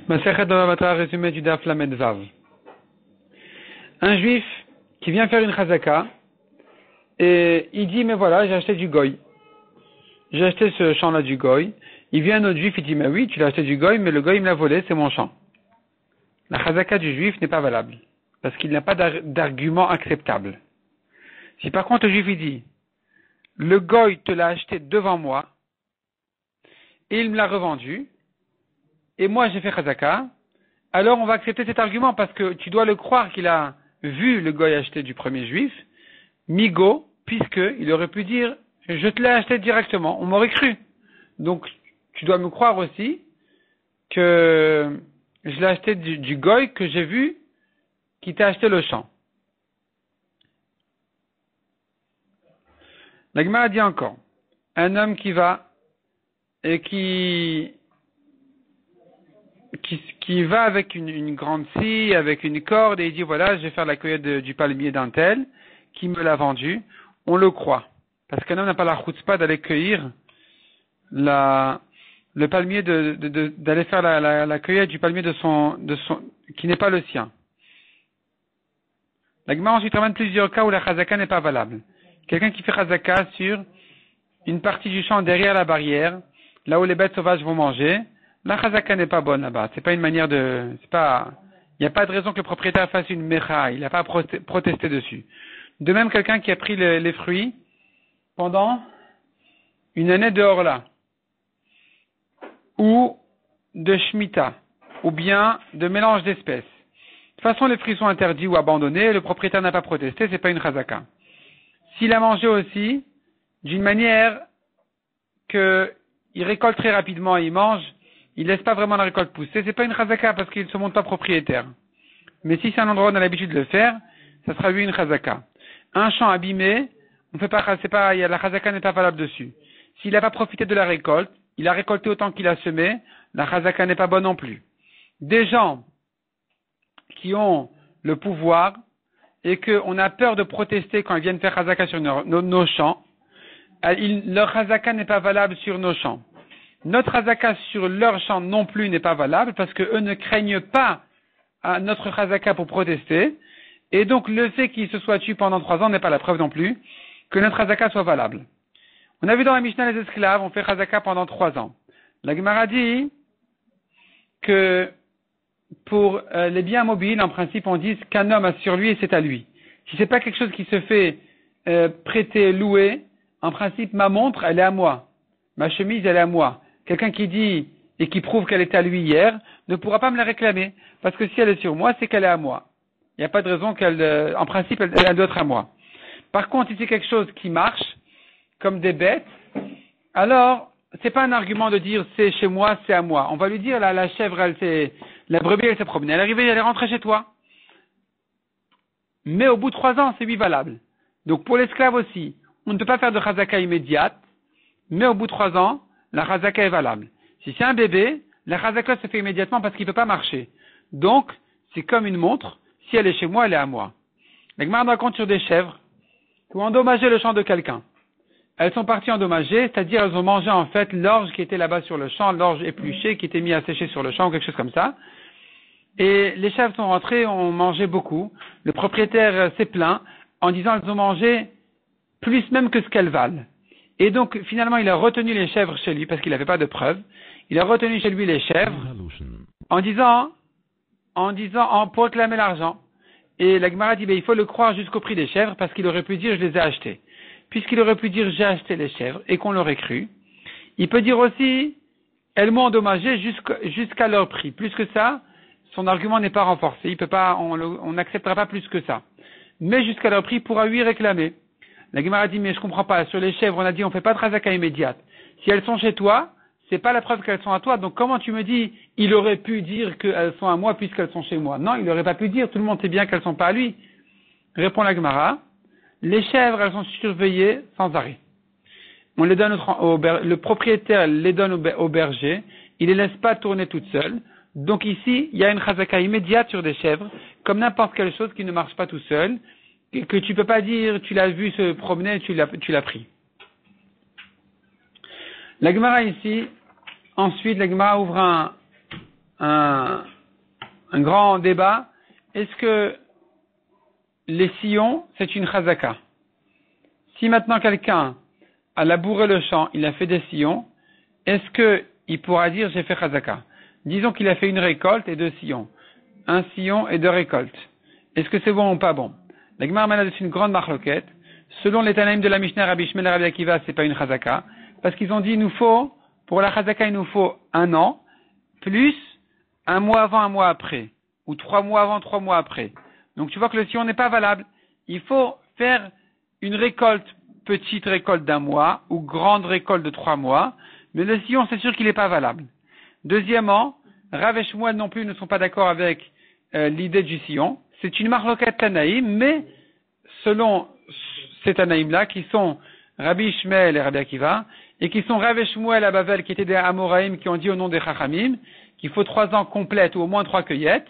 Masechet Bava Batra, résumé du Daf Lamed Vav. Un juif qui vient faire une chazaka et il dit mais voilà, j'ai acheté du goy. J'ai acheté ce champ-là du goy. Il vient un autre juif, il dit mais oui, tu l'as acheté du goy, mais le goy il me l'a volé, c'est mon champ. La chazaka du juif n'est pas valable parce qu'il n'a pas d'argument acceptable. Si par contre le juif il dit le goy te l'a acheté devant moi et il me l'a revendu et moi j'ai fait chazaka, alors on va accepter cet argument parce que tu dois le croire qu'il a vu le goy acheter du premier juif, migo, puisqu'il aurait pu dire je te l'ai acheté directement, on m'aurait cru. Donc tu dois me croire aussi que je l'ai acheté du goy que j'ai vu qui t'a acheté le champ. La Gemara dit encore, un homme qui va et qui va avec une grande scie, avec une corde, et il dit voilà, je vais faire la cueillette du palmier d'un tel, qui me l'a vendu, on le croit. Parce qu'un homme n'a pas la chutzpah d'aller cueillir le palmier d'aller faire la cueillette du palmier de son, qui n'est pas le sien. La Gemara ensuite ramène plusieurs cas où la chazaka n'est pas valable. Quelqu'un qui fait chazaka sur une partie du champ derrière la barrière, là où les bêtes sauvages vont manger, la chazaka n'est pas bonne là-bas. C'est pas une manière il n'y a pas de raison que le propriétaire fasse une mecha, il n'a pas à protester dessus. De même, quelqu'un qui a pris les fruits pendant une année dehors là, ou de shmita, ou bien de mélange d'espèces. De toute façon, les fruits sont interdits ou abandonnés, le propriétaire n'a pas protesté, c'est pas une chazaka. S'il a mangé aussi, d'une manière qu'il récolte très rapidement et il mange, il laisse pas vraiment la récolte pousser, c'est pas une chazaka parce qu'il ne se montre pas propriétaire. Mais si c'est un endroit où on a l'habitude de le faire, ça sera lui une chazaka. Un champ abîmé, la chazaka n'est pas valable dessus. S'il n'a pas profité de la récolte, il a récolté autant qu'il a semé, la chazaka n'est pas bonne non plus. Des gens qui ont le pouvoir et qu'on a peur de protester quand ils viennent faire chazaka sur nos champs, leur chazaka n'est pas valable sur nos champs. Notre chazaka sur leur champ non plus n'est pas valable parce que eux ne craignent pas à notre chazaka pour protester. Et donc le fait qu'ils se soient tués pendant 3 ans n'est pas la preuve non plus que notre chazaka soit valable. On a vu dans la Mishnah les esclaves ont fait chazaka pendant 3 ans. La Gemara dit que pour les biens mobiles, en principe, on dit qu'un homme a sur lui et c'est à lui. Si c'est pas quelque chose qui se fait prêter, louer, en principe, ma montre, elle est à moi. Ma chemise, elle est à moi. Quelqu'un qui dit et qui prouve qu'elle était à lui hier ne pourra pas me la réclamer. Parce que si elle est sur moi, c'est qu'elle est à moi. Il n'y a pas de raison en principe, elle doit être à moi. Par contre, si c'est quelque chose qui marche, comme des bêtes, alors, c'est pas un argument de dire c'est chez moi, c'est à moi. On va lui dire la chèvre, la brebis, elle s'est promenée. Elle est arrivée, elle est rentrée chez toi. Mais au bout de 3 ans, c'est lui valable. Donc pour l'esclave aussi, on ne peut pas faire de chazaka immédiate, mais au bout de 3 ans, la chazaka est valable. Si c'est un bébé, la chazaka se fait immédiatement parce qu'il ne peut pas marcher. Donc, c'est comme une montre. Si elle est chez moi, elle est à moi. La Gemara raconte sur des chèvres qui ont endommagé le champ de quelqu'un. Elles sont parties endommagées, c'est-à-dire elles ont mangé en fait l'orge qui était là-bas sur le champ, l'orge épluchée qui était mise à sécher sur le champ ou quelque chose comme ça. Et les chèvres sont rentrées, ont mangé beaucoup. Le propriétaire s'est plaint en disant qu'elles ont mangé plus même que ce qu'elles valent. Et donc finalement il a retenu les chèvres chez lui parce qu'il n'avait pas de preuves. Il a retenu chez lui les chèvres pour réclamer l'argent. Et la Gemara dit il faut le croire jusqu'au prix des chèvres parce qu'il aurait pu dire je les ai achetées. Puisqu'il aurait pu dire j'ai acheté les chèvres et qu'on l'aurait cru, il peut dire aussi elles m'ont endommagé jusqu'à leur prix. Plus que ça, son argument n'est pas renforcé. Il peut pas, on n'acceptera pas plus que ça. Mais jusqu'à leur prix, il pourra lui réclamer. La Gemara dit mais je comprends pas. Sur les chèvres, on a dit on fait pas de chazaka immédiate. Si elles sont chez toi, c'est pas la preuve qu'elles sont à toi. Donc comment tu me dis il aurait pu dire qu'elles sont à moi puisqu'elles sont chez moi? Non, il aurait pas pu dire. Tout le monde sait bien qu'elles sont pas à lui. Répond la Gemara. Les chèvres, elles sont surveillées sans arrêt. On les donne le propriétaire les donne au berger. Il les laisse pas tourner toutes seules. Donc ici, il y a une chazaka immédiate sur des chèvres, comme n'importe quelle chose qui ne marche pas tout seul, que tu peux pas dire, tu l'as vu se promener, tu l'as pris. La Gemara ici, ensuite, la Gemara ouvre un grand débat. Est-ce que les sillons, c'est une chazaka? Si maintenant quelqu'un a labouré le champ, il a fait des sillons, est-ce qu'il pourra dire j'ai fait chazaka? Disons qu'il a fait une récolte et 2 sillons. 1 sillon et 2 récoltes. Est-ce que c'est bon ou pas bon? La Gemara Malade est une grande marloquette. Selon les Tanaïm de la Mishnah, Rabbi Shmuel et Rabbi Akiva, c'est pas une chazaka. Parce qu'ils ont dit, pour la chazaka, il nous faut 1 an, plus 1 mois avant, 1 mois après. Ou 3 mois avant, 3 mois après. Donc tu vois que le sillon n'est pas valable. Il faut faire une récolte, petite récolte d'1 mois, ou grande récolte de 3 mois. Mais le sillon, c'est sûr qu'il n'est pas valable. Deuxièmement, Rav et Shmuel non plus ne sont pas d'accord avec l'idée du sillon. C'est une marloquette Tanaïm, mais selon ces Tanaïm-là, qui sont Rabbi Shmuel et Rabbi Akiva, et qui sont Rav et Shmuel à Bavel, qui étaient des Amoraïm, qui ont dit au nom des Chachamim, qu'il faut 3 ans complètes ou au moins 3 cueillettes,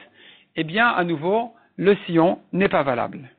eh bien, à nouveau, le sillon n'est pas valable.